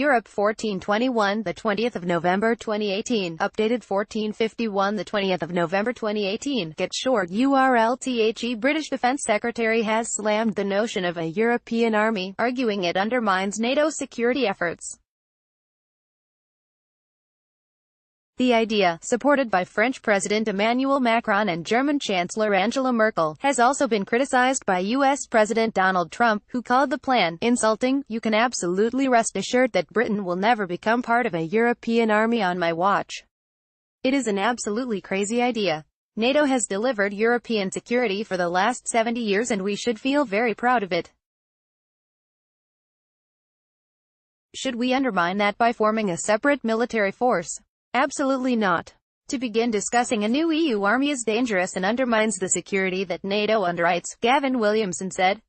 Europe 1421, the 20th of November 2018. Updated 1451, the 20th of November 2018. Get short URL. The British Defence Secretary has slammed the notion of a European army, arguing it undermines NATO security efforts. The idea, supported by French President Emmanuel Macron and German Chancellor Angela Merkel, has also been criticized by U.S. President Donald Trump, who called the plan insulting. "You can absolutely rest assured that Britain will never become part of a European army on my watch. It is an absolutely crazy idea. NATO has delivered European security for the last 70 years and we should feel very proud of it. Should we undermine that by forming a separate military force? Absolutely not. To begin discussing a new EU army is dangerous and undermines the security that NATO underwrites," Gavin Williamson said.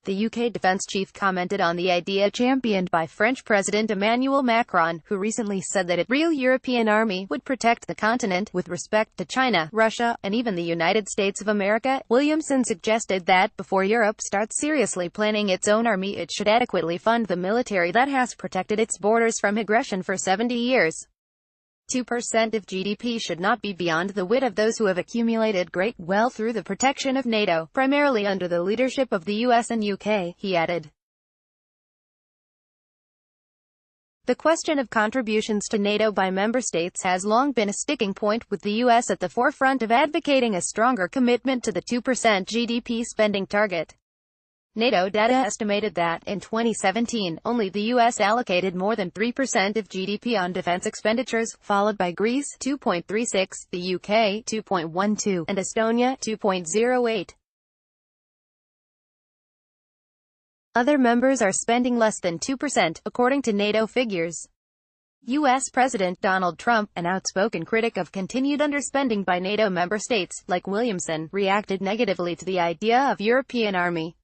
The UK defence chief commented on the idea championed by French President Emmanuel Macron, who recently said that a real European army would protect the continent. With respect to China, Russia, and even the United States of America, Williamson suggested that before Europe starts seriously planning its own army, it should adequately fund the military that has protected its borders from aggression for 70 years. 2% of GDP should not be beyond the wit of those who have accumulated great wealth through the protection of NATO, primarily under the leadership of the US and UK, he added. The question of contributions to NATO by member states has long been a sticking point, with the US at the forefront of advocating a stronger commitment to the 2% GDP spending target. NATO data estimated that, in 2017, only the U.S. allocated more than 3% of GDP on defense expenditures, followed by Greece 2.36, the UK 2.12, and Estonia 2.08. Other members are spending less than 2%, according to NATO figures. U.S. President Donald Trump, an outspoken critic of continued underspending by NATO member states, like Williamson, reacted negatively to the idea of European army.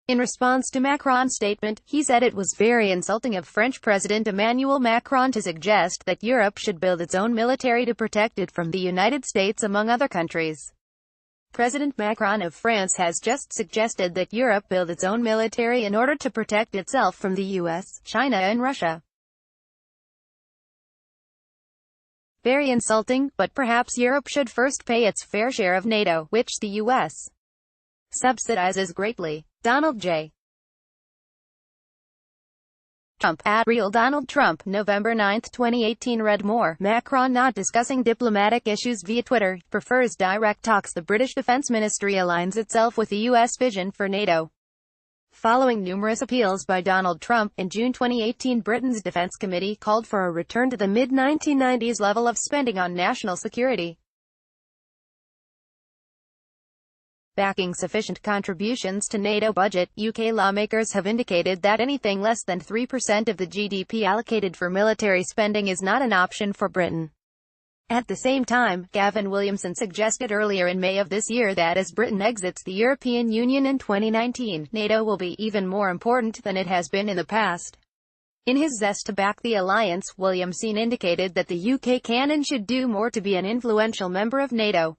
In response to Macron's statement, he said it was very insulting of French President Emmanuel Macron to suggest that Europe should build its own military to protect it from the United States, among other countries. President Macron of France has just suggested that Europe build its own military in order to protect itself from the US, China and Russia. Very insulting, but perhaps Europe should first pay its fair share of NATO, which the US subsidizes greatly. Donald J. Trump, at Real Donald Trump, November 9, 2018. Read more. Macron not discussing diplomatic issues via Twitter, prefers direct talks. The British Defence Ministry aligns itself with the US vision for NATO. Following numerous appeals by Donald Trump, in June 2018 Britain's Defence Committee called for a return to the mid-1990s level of spending on national security, backing sufficient contributions to NATO budget. UK lawmakers have indicated that anything less than 3% of the GDP allocated for military spending is not an option for Britain. At the same time, Gavin Williamson suggested earlier in May of this year that as Britain exits the European Union in 2019, NATO will be even more important than it has been in the past. In his zest to back the alliance, Williamson indicated that the UK can and should do more to be an influential member of NATO.